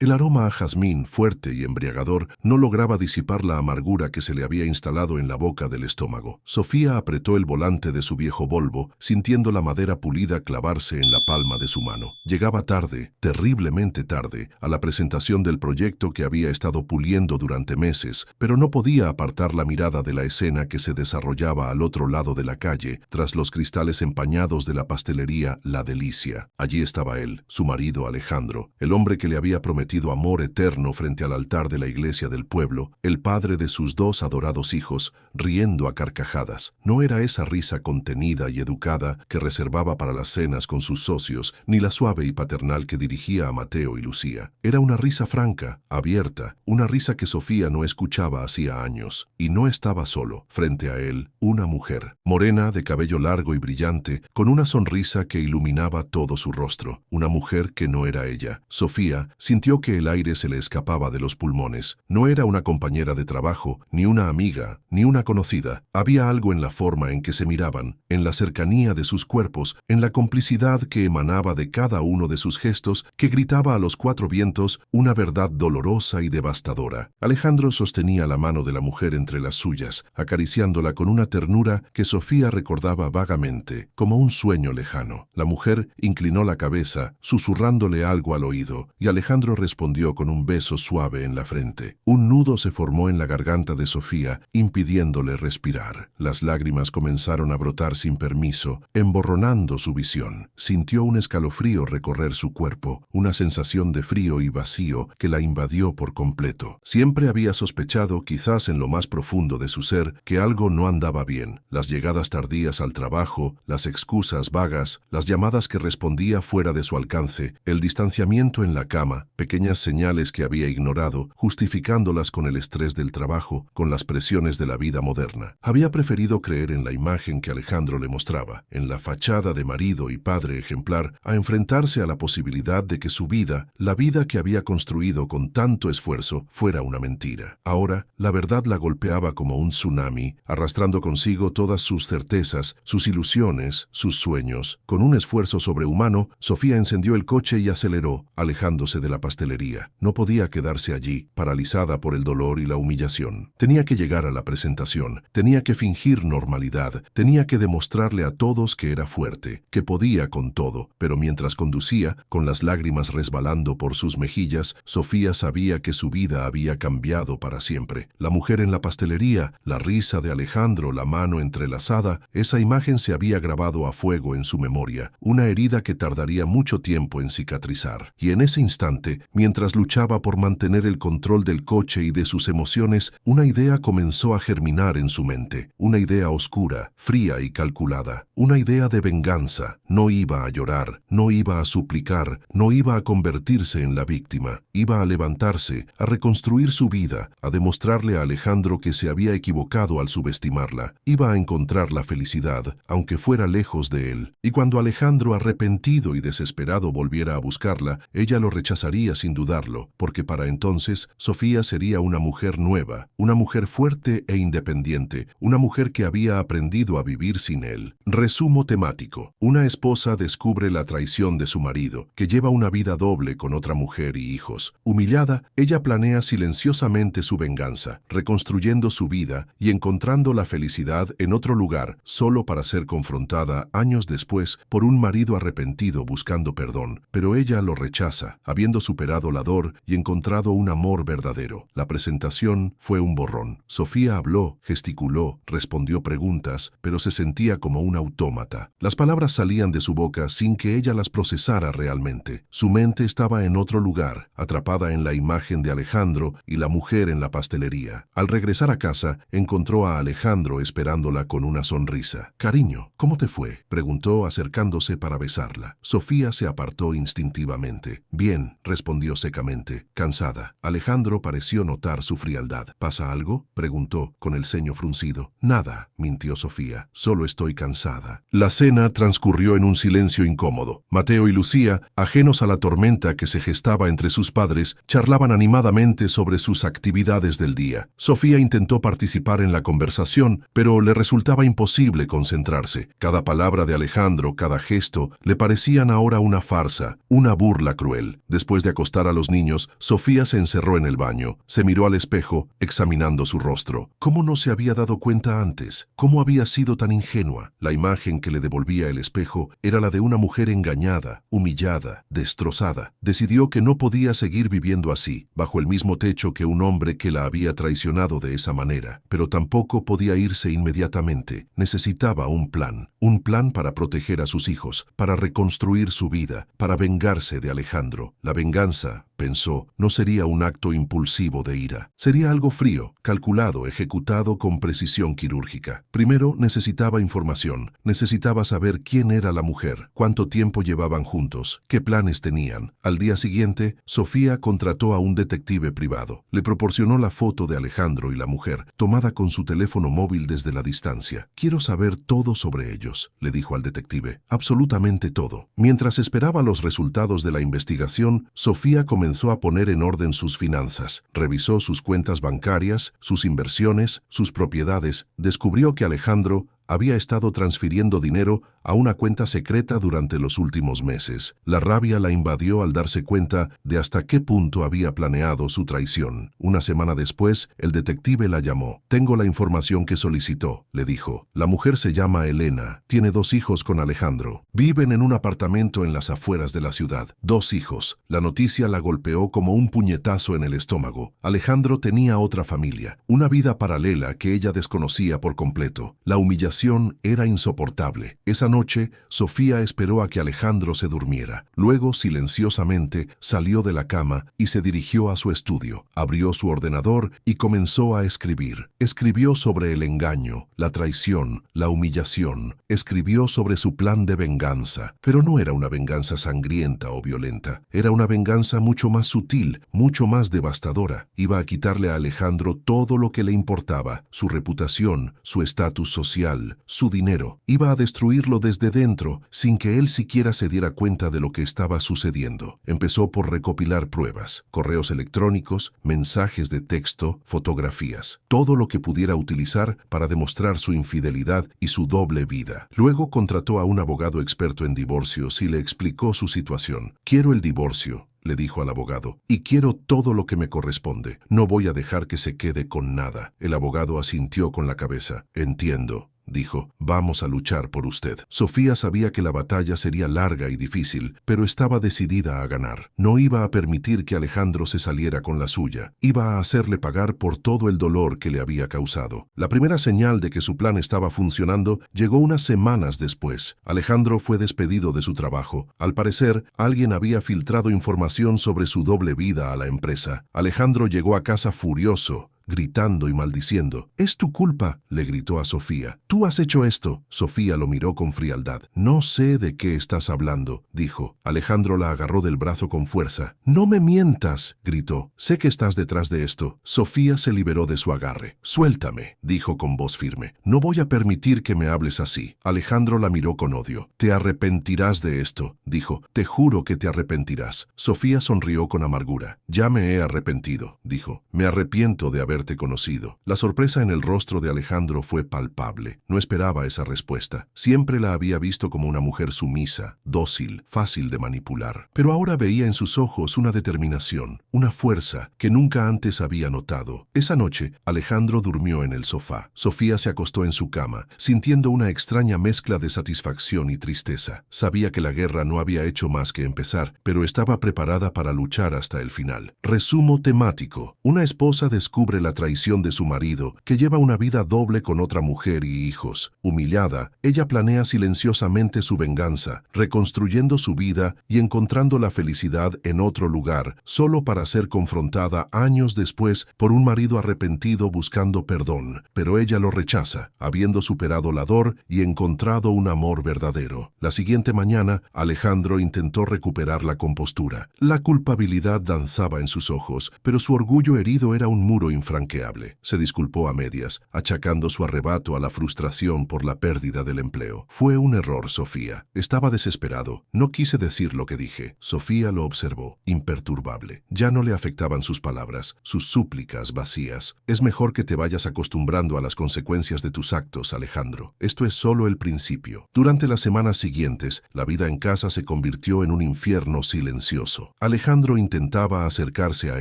El aroma a jazmín, fuerte y embriagador, no lograba disipar la amargura que se le había instalado en la boca del estómago. Sofía apretó el volante de su viejo Volvo, sintiendo la madera pulida clavarse en la palma de su mano. Llegaba tarde, terriblemente tarde, a la presentación del proyecto que había estado puliendo durante meses, pero no podía apartar la mirada de la escena que se desarrollaba al otro lado de la calle, tras los cristales empañados de la pastelería La Delicia. Allí estaba él, su marido Alejandro, el hombre que le había prometido amor eterno frente al altar de la iglesia del pueblo, el padre de sus dos adorados hijos, riendo a carcajadas. No era esa risa contenida y educada que reservaba para las cenas con sus socios, ni la suave y paternal que dirigía a Mateo y Lucía. Era una risa franca, abierta, una risa que Sofía no escuchaba hacía años. Y no estaba solo. Frente a él, una mujer, morena, de cabello largo y brillante, con una sonrisa que iluminaba todo su rostro. Una mujer que no era ella. Sofía sintió que el aire se le escapaba de los pulmones. No era una compañera de trabajo, ni una amiga, ni una conocida. Había algo en la forma en que se miraban, en la cercanía de sus cuerpos, en la complicidad que emanaba de cada uno de sus gestos, que gritaba a los cuatro vientos una verdad dolorosa y devastadora. Alejandro sostenía la mano de la mujer entre las suyas, acariciándola con una ternura que Sofía recordaba vagamente, como un sueño lejano. La mujer inclinó la cabeza, susurrándole algo al oído, y Alejandro respondió con un beso suave en la frente. Un nudo se formó en la garganta de Sofía, impidiéndole respirar. Las lágrimas comenzaron a brotar sin permiso, emborronando su visión. Sintió un escalofrío recorrer su cuerpo, una sensación de frío y vacío que la invadió por completo. Siempre había sospechado, quizás en lo más profundo de su ser, que algo no andaba bien. Las llegadas tardías al trabajo, las excusas vagas, las llamadas que respondía fuera de su alcance, el distanciamiento en la cama, pequeñas señales que había ignorado, justificándolas con el estrés del trabajo, con las presiones de la vida moderna. Había preferido creer en la imagen que Alejandro le mostraba, en la fachada de marido y padre ejemplar, a enfrentarse a la posibilidad de que su vida, la vida que había construido con tanto esfuerzo, fuera una mentira. Ahora, la verdad la golpeaba como un tsunami, arrastrando consigo todas sus certezas, sus ilusiones, sus sueños. Con un esfuerzo sobrehumano, Sofía encendió el coche y aceleró, alejándose de la pastelería. No podía quedarse allí, paralizada por el dolor y la humillación. Tenía que llegar a la presentación, tenía que fingir normalidad, tenía que demostrarle a todos que era fuerte, que podía con todo, pero mientras conducía, con las lágrimas resbalando por sus mejillas, Sofía sabía que su vida había cambiado para siempre. La mujer en la pastelería, la risa de Alejandro, la mano entrelazada, esa imagen se había grabado a fuego en su memoria, una herida que tardaría mucho tiempo en cicatrizar. Y en ese instante, mientras luchaba por mantener el control del coche y de sus emociones, una idea comenzó a germinar en su mente, una idea oscura, fría y calculada, una idea de venganza. No iba a llorar, no iba a suplicar, no iba a convertirse en la víctima, iba a levantarse, a reconstruir su vida, a demostrarle a Alejandro que se había equivocado al subestimarla, iba a encontrar la felicidad, aunque fuera lejos de él. Y cuando Alejandro, arrepentido y desesperado, volviera a buscarla, ella lo rechazaría sin dudarlo, porque para entonces Sofía sería una mujer nueva, una mujer fuerte e independiente, una mujer que había aprendido a vivir sin él. Resumo temático. Una esposa descubre la traición de su marido, que lleva una vida doble con otra mujer y hijos. Humillada, ella planea silenciosamente su venganza, reconstruyendo su vida y encontrando la felicidad en otro lugar, solo para ser confrontada años después por un marido arrepentido buscando perdón. Pero ella lo rechaza, habiendo superado la dor y encontrado un amor verdadero. La presentación fue un borrón. Sofía habló, gesticuló, respondió preguntas, pero se sentía como un autómata. Las palabras salían de su boca sin que ella las procesara realmente. Su mente estaba en otro lugar, atrapada en la imagen de Alejandro y la mujer en la pastelería. Al regresar a casa, encontró a Alejandro esperándola con una sonrisa. «Cariño, ¿cómo te fue?», preguntó acercándose para besarla. Sofía se apartó instintivamente. «Bien», respondió secamente, cansada. Alejandro pareció notar su frialdad. «¿Pasa algo?», preguntó, con el ceño fruncido. «Nada», mintió Sofía, «solo estoy cansada». La cena transcurrió en un silencio incómodo. Mateo y Lucía, ajenos a la tormenta que se gestaba entre sus padres, charlaban animadamente sobre sus actividades del día. Sofía intentó participar en la conversación, pero le resultaba imposible concentrarse. Cada palabra de Alejandro, cada gesto, le parecían ahora una farsa, una burla cruel. Después de acostarse asustar a los niños, Sofía se encerró en el baño, se miró al espejo, examinando su rostro. ¿Cómo no se había dado cuenta antes? ¿Cómo había sido tan ingenua? La imagen que le devolvía el espejo era la de una mujer engañada, humillada, destrozada. Decidió que no podía seguir viviendo así, bajo el mismo techo que un hombre que la había traicionado de esa manera. Pero tampoco podía irse inmediatamente. Necesitaba un plan para proteger a sus hijos, para reconstruir su vida, para vengarse de Alejandro. La venganza, pensó, no sería un acto impulsivo de ira. Sería algo frío, calculado, ejecutado con precisión quirúrgica. Primero necesitaba información. Necesitaba saber quién era la mujer, cuánto tiempo llevaban juntos, qué planes tenían. Al día siguiente, Sofía contrató a un detective privado. Le proporcionó la foto de Alejandro y la mujer, tomada con su teléfono móvil desde la distancia. Quiero saber todo sobre ellos, le dijo al detective. Absolutamente todo. Mientras esperaba los resultados de la investigación, Sofía comenzó a poner en orden sus finanzas. Revisó sus cuentas bancarias, sus inversiones, sus propiedades. Descubrió que Alejandro había estado transfiriendo dinero a una cuenta secreta durante los últimos meses. La rabia la invadió al darse cuenta de hasta qué punto había planeado su traición. Una semana después, el detective la llamó. «Tengo la información que solicitó», le dijo. «La mujer se llama Elena. Tiene 2 hijos con Alejandro. Viven en un apartamento en las afueras de la ciudad. 2 hijos». La noticia la golpeó como un puñetazo en el estómago. Alejandro tenía otra familia, una vida paralela que ella desconocía por completo. La humillación era insoportable. Esa noche, Sofía esperó a que Alejandro se durmiera. Luego, silenciosamente, salió de la cama y se dirigió a su estudio. Abrió su ordenador y comenzó a escribir. Escribió sobre el engaño, la traición, la humillación. Escribió sobre su plan de venganza. Pero no era una venganza sangrienta o violenta. Era una venganza mucho más sutil, mucho más devastadora. Iba a quitarle a Alejandro todo lo que le importaba: su reputación, su estatus social, su dinero. Iba a destruirlo desde dentro, sin que él siquiera se diera cuenta de lo que estaba sucediendo. Empezó por recopilar pruebas, correos electrónicos, mensajes de texto, fotografías, todo lo que pudiera utilizar para demostrar su infidelidad y su doble vida. Luego contrató a un abogado experto en divorcios y le explicó su situación. «Quiero el divorcio», le dijo al abogado, «y quiero todo lo que me corresponde. No voy a dejar que se quede con nada». El abogado asintió con la cabeza. «Entiendo», dijo. «Vamos a luchar por usted». Sofía sabía que la batalla sería larga y difícil, pero estaba decidida a ganar. No iba a permitir que Alejandro se saliera con la suya. Iba a hacerle pagar por todo el dolor que le había causado. La primera señal de que su plan estaba funcionando llegó unas semanas después. Alejandro fue despedido de su trabajo. Al parecer, alguien había filtrado información sobre su doble vida a la empresa. Alejandro llegó a casa furioso, gritando y maldiciendo. «Es tu culpa», le gritó a Sofía. «Tú has hecho esto». Sofía lo miró con frialdad. «No sé de qué estás hablando», dijo. Alejandro la agarró del brazo con fuerza. «No me mientas», gritó. «Sé que estás detrás de esto». Sofía se liberó de su agarre. «Suéltame», dijo con voz firme. «No voy a permitir que me hables así». Alejandro la miró con odio. «Te arrepentirás de esto», dijo. «Te juro que te arrepentirás». Sofía sonrió con amargura. «Ya me he arrepentido», dijo. «Me arrepiento de haberte conocido». La sorpresa en el rostro de Alejandro fue palpable. No esperaba esa respuesta. Siempre la había visto como una mujer sumisa, dócil, fácil de manipular. Pero ahora veía en sus ojos una determinación, una fuerza que nunca antes había notado. Esa noche, Alejandro durmió en el sofá. Sofía se acostó en su cama, sintiendo una extraña mezcla de satisfacción y tristeza. Sabía que la guerra no había hecho más que empezar, pero estaba preparada para luchar hasta el final. Resumo temático. Una esposa descubre la traición de su marido, que lleva una vida doble con otra mujer y hijos. Humillada, ella planea silenciosamente su venganza, reconstruyendo su vida y encontrando la felicidad en otro lugar, solo para ser confrontada años después por un marido arrepentido buscando perdón. Pero ella lo rechaza, habiendo superado la dor y encontrado un amor verdadero. La siguiente mañana, Alejandro intentó recuperar la compostura. La culpabilidad danzaba en sus ojos, pero su orgullo herido era un muro infranqueable. infranqueable. Se disculpó a medias, achacando su arrebato a la frustración por la pérdida del empleo. Fue un error, Sofía. Estaba desesperado. No quise decir lo que dije. Sofía lo observó, imperturbable. Ya no le afectaban sus palabras, sus súplicas vacías. Es mejor que te vayas acostumbrando a las consecuencias de tus actos, Alejandro. Esto es solo el principio. Durante las semanas siguientes, la vida en casa se convirtió en un infierno silencioso. Alejandro intentaba acercarse a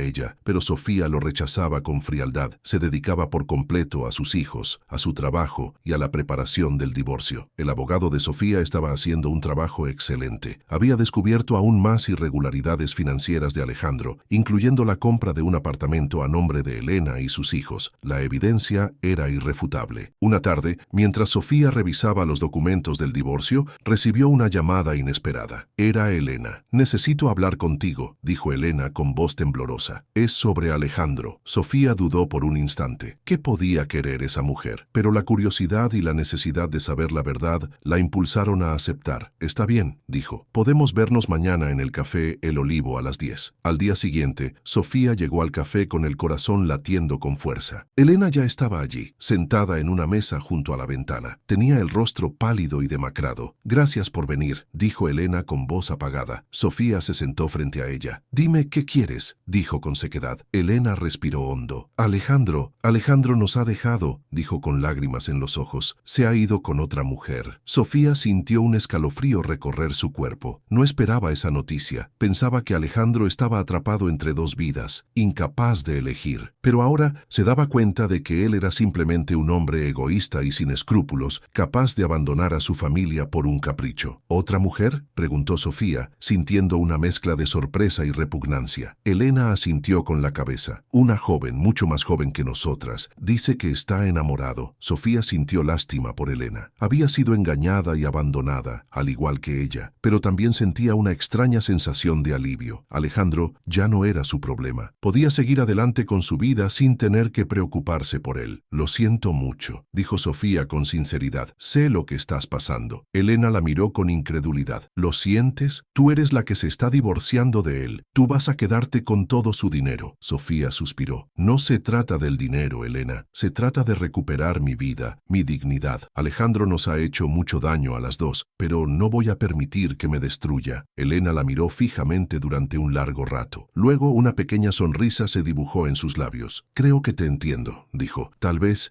ella, pero Sofía lo rechazaba con frialdad. Se dedicaba por completo a sus hijos, a su trabajo y a la preparación del divorcio. El abogado de Sofía estaba haciendo un trabajo excelente. Había descubierto aún más irregularidades financieras de Alejandro, incluyendo la compra de un apartamento a nombre de Elena y sus hijos. La evidencia era irrefutable. Una tarde, mientras Sofía revisaba los documentos del divorcio, recibió una llamada inesperada. Era Elena. «Necesito hablar contigo», dijo Elena con voz temblorosa. «Es sobre Alejandro». Sofía dudó por un instante. ¿Qué podía querer esa mujer? Pero la curiosidad y la necesidad de saber la verdad la impulsaron a aceptar. «Está bien», dijo. «Podemos vernos mañana en el café El Olivo a las 10». Al día siguiente, Sofía llegó al café con el corazón latiendo con fuerza. Elena ya estaba allí, sentada en una mesa junto a la ventana. Tenía el rostro pálido y demacrado. «Gracias por venir», dijo Elena con voz apagada. Sofía se sentó frente a ella. «Dime qué quieres», dijo con sequedad. Elena respiró hondo. Alejandro nos ha dejado», dijo con lágrimas en los ojos. «Se ha ido con otra mujer». Sofía sintió un escalofrío recorrer su cuerpo. No esperaba esa noticia. Pensaba que Alejandro estaba atrapado entre dos vidas, incapaz de elegir. Pero ahora se daba cuenta de que él era simplemente un hombre egoísta y sin escrúpulos, capaz de abandonar a su familia por un capricho. «¿Otra mujer?», preguntó Sofía, sintiendo una mezcla de sorpresa y repugnancia. Elena asintió con la cabeza. «Una joven, mucho más joven que nosotras. Dice que está enamorado». Sofía sintió lástima por Elena. Había sido engañada y abandonada, al igual que ella, pero también sentía una extraña sensación de alivio. Alejandro ya no era su problema. Podía seguir adelante con su vida sin tener que preocuparse por él. «Lo siento mucho», dijo Sofía con sinceridad. «Sé lo que estás pasando». Elena la miró con incredulidad. «¿Lo sientes? Tú eres la que se está divorciando de él. Tú vas a quedarte con todo su dinero». Sofía suspiró. «No se trata del dinero, Elena. Se trata de recuperar mi vida, mi dignidad. Alejandro nos ha hecho mucho daño a las dos, pero no voy a permitir que me destruya». Elena la miró fijamente durante un largo rato. Luego una pequeña sonrisa se dibujó en sus labios. «Creo que te entiendo», dijo. Tal vez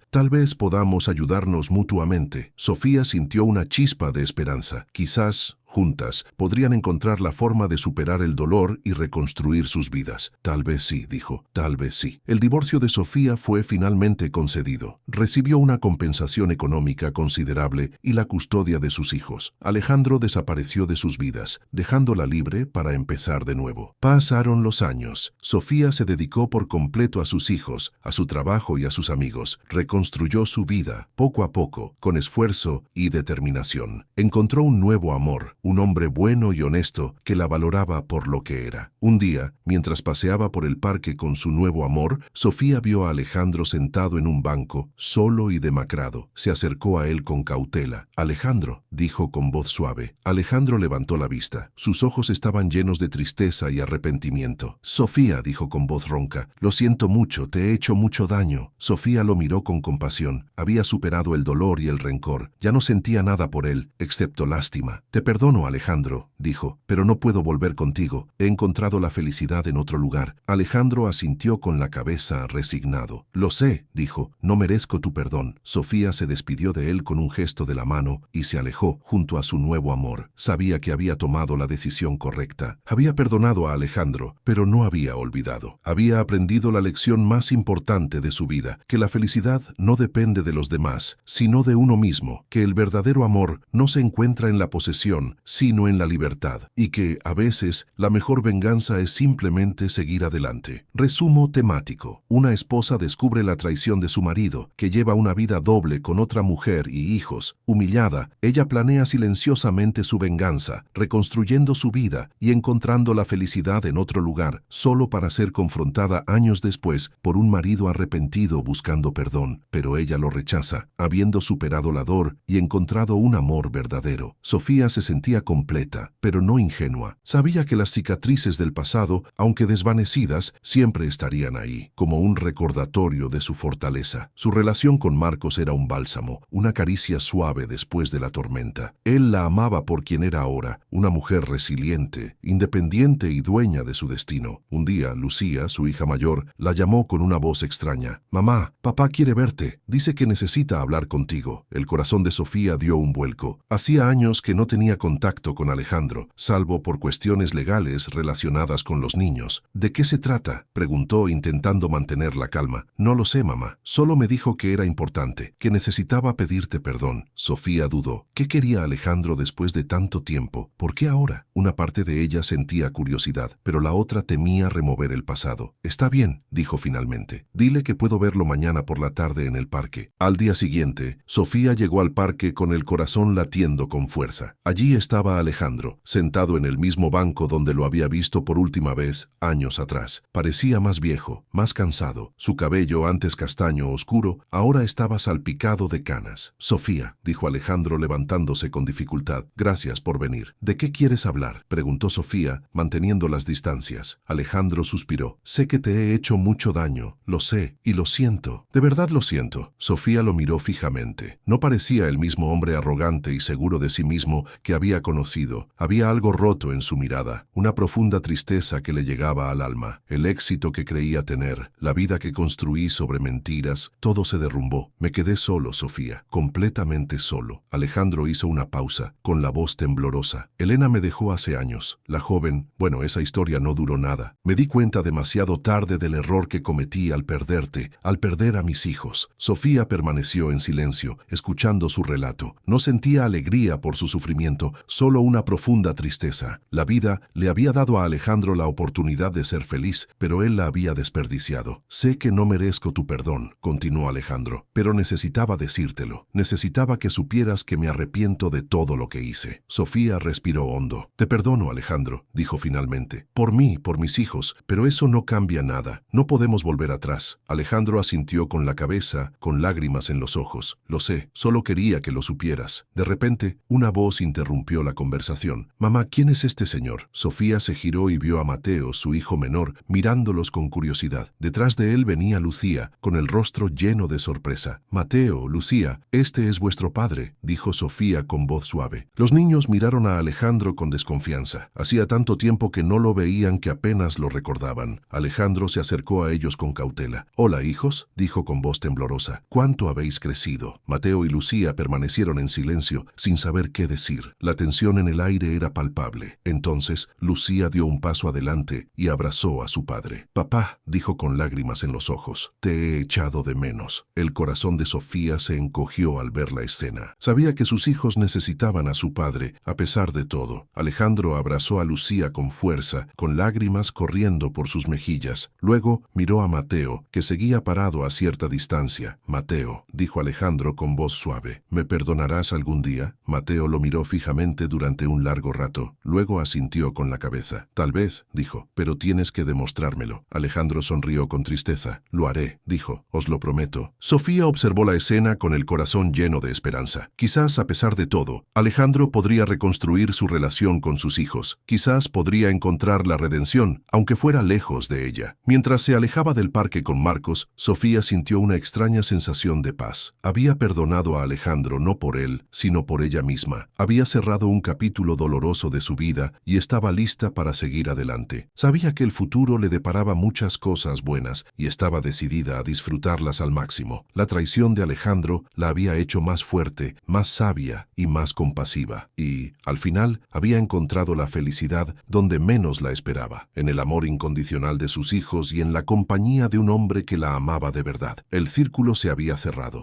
podamos ayudarnos mutuamente». Sofía sintió una chispa de esperanza. Quizás juntas, podrían encontrar la forma de superar el dolor y reconstruir sus vidas. «Tal vez sí», dijo, «tal vez sí». El divorcio de Sofía fue finalmente concedido. Recibió una compensación económica considerable y la custodia de sus hijos. Alejandro desapareció de sus vidas, dejándola libre para empezar de nuevo. Pasaron los años. Sofía se dedicó por completo a sus hijos, a su trabajo y a sus amigos. Reconstruyó su vida, poco a poco, con esfuerzo y determinación. Encontró un nuevo amor, un hombre bueno y honesto que la valoraba por lo que era. Un día, mientras paseaba por el parque con su nuevo amor, Sofía vio a Alejandro sentado en un banco, solo y demacrado. Se acercó a él con cautela. «Alejandro», dijo con voz suave. Alejandro levantó la vista. Sus ojos estaban llenos de tristeza y arrepentimiento. «Sofía», dijo con voz ronca, «lo siento mucho, te he hecho mucho daño». Sofía lo miró con compasión. Había superado el dolor y el rencor. Ya no sentía nada por él, excepto lástima. «Te perdono, Alejandro», dijo, «pero no puedo volver contigo. He encontrado la felicidad en otro lugar». Alejandro asintió con la cabeza, resignado. «Lo sé», dijo, «no merezco tu perdón». Sofía se despidió de él con un gesto de la mano y se alejó junto a su nuevo amor. Sabía que había tomado la decisión correcta. Había perdonado a Alejandro, pero no había olvidado. Había aprendido la lección más importante de su vida, que la felicidad no depende de los demás, sino de uno mismo, que el verdadero amor no se encuentra en la posesión, sino en la libertad, y que, a veces, la mejor venganza es simplemente seguir adelante. Resumo temático. Una esposa descubre la traición de su marido, que lleva una vida doble con otra mujer y hijos. Humillada, ella planea silenciosamente su venganza, reconstruyendo su vida y encontrando la felicidad en otro lugar, solo para ser confrontada años después por un marido arrepentido buscando perdón. Pero ella lo rechaza, habiendo superado la dor y encontrado un amor verdadero. Sofía se sentía sentía completa, pero no ingenua. Sabía que las cicatrices del pasado, aunque desvanecidas, siempre estarían ahí, como un recordatorio de su fortaleza. Su relación con Marcos era un bálsamo, una caricia suave después de la tormenta. Él la amaba por quien era ahora, una mujer resiliente, independiente y dueña de su destino. Un día, Lucía, su hija mayor, la llamó con una voz extraña. «Mamá, papá quiere verte. Dice que necesita hablar contigo». El corazón de Sofía dio un vuelco. Hacía años que no tenía contacto con Alejandro, salvo por cuestiones legales relacionadas con los niños. «¿De qué se trata?», preguntó intentando mantener la calma. «No lo sé, mamá. Solo me dijo que era importante, que necesitaba pedirte perdón». Sofía dudó. ¿Qué quería Alejandro después de tanto tiempo? ¿Por qué ahora? Una parte de ella sentía curiosidad, pero la otra temía remover el pasado. «Está bien», dijo finalmente. «Dile que puedo verlo mañana por la tarde en el parque». Al día siguiente, Sofía llegó al parque con el corazón latiendo con fuerza. Allí estaba Alejandro, sentado en el mismo banco donde lo había visto por última vez años atrás. Parecía más viejo, más cansado. Su cabello, antes castaño oscuro, ahora estaba salpicado de canas. «Sofía», dijo Alejandro levantándose con dificultad. «Gracias por venir». «¿De qué quieres hablar?», preguntó Sofía, manteniendo las distancias. Alejandro suspiró. «Sé que te he hecho mucho daño, lo sé, y lo siento. De verdad lo siento». Sofía lo miró fijamente. No parecía el mismo hombre arrogante y seguro de sí mismo que había conocido. Había algo roto en su mirada, una profunda tristeza que le llegaba al alma. El éxito que creía tener, la vida que construí sobre mentiras, todo se derrumbó. «Me quedé solo, Sofía, completamente solo». Alejandro hizo una pausa, con la voz temblorosa. «Elena me dejó hace años. La joven, bueno, esa historia no duró nada. Me di cuenta demasiado tarde del error que cometí al perderte, al perder a mis hijos». Sofía permaneció en silencio, escuchando su relato. No sentía alegría por su sufrimiento, solo una profunda tristeza. La vida le había dado a Alejandro la oportunidad de ser feliz, pero él la había desperdiciado. «Sé que no merezco tu perdón», continuó Alejandro, «pero necesitaba decírtelo. Necesitaba que supieras que me arrepiento de todo lo que hice». Sofía respiró hondo. «Te perdono, Alejandro», dijo finalmente. «Por mí, por mis hijos, pero eso no cambia nada. No podemos volver atrás». Alejandro asintió con la cabeza, con lágrimas en los ojos. «Lo sé, solo quería que lo supieras». De repente, una voz interrumpió la conversación. «Mamá, ¿quién es este señor?». Sofía se giró y vio a Mateo, su hijo menor, mirándolos con curiosidad. Detrás de él venía Lucía, con el rostro lleno de sorpresa. «Mateo, Lucía, este es vuestro padre», dijo Sofía con voz suave. Los niños miraron a Alejandro con desconfianza. Hacía tanto tiempo que no lo veían que apenas lo recordaban. Alejandro se acercó a ellos con cautela. «Hola, hijos», dijo con voz temblorosa. «¿Cuánto habéis crecido?». Mateo y Lucía permanecieron en silencio, sin saber qué decir. La tensión en el aire era palpable. Entonces, Lucía dio un paso adelante y abrazó a su padre. «Papá», dijo con lágrimas en los ojos, «te he echado de menos». El corazón de Sofía se encogió al ver la escena. Sabía que sus hijos necesitaban a su padre, a pesar de todo. Alejandro abrazó a Lucía con fuerza, con lágrimas corriendo por sus mejillas. Luego miró a Mateo, que seguía parado a cierta distancia. «Mateo», dijo Alejandro con voz suave, «¿me perdonarás algún día?». Mateo lo miró fijamente durante un largo rato. Luego asintió con la cabeza. «Tal vez», dijo, «pero tienes que demostrármelo». Alejandro sonrió con tristeza. «Lo haré», dijo, «os lo prometo». Sofía observó la escena con el corazón lleno de esperanza. Quizás, a pesar de todo, Alejandro podría reconstruir su relación con sus hijos. Quizás podría encontrar la redención, aunque fuera lejos de ella. Mientras se alejaba del parque con Marcos, Sofía sintió una extraña sensación de paz. Había perdonado a Alejandro no por él, sino por ella misma. Había cerrado un capítulo doloroso de su vida y estaba lista para seguir adelante. Sabía que el futuro le deparaba muchas cosas buenas y estaba decidida a disfrutarlas al máximo. La traición de Alejandro la había hecho más fuerte, más sabia y más compasiva. Y, al final, había encontrado la felicidad donde menos la esperaba, en el amor incondicional de sus hijos y en la compañía de un hombre que la amaba de verdad. El círculo se había cerrado.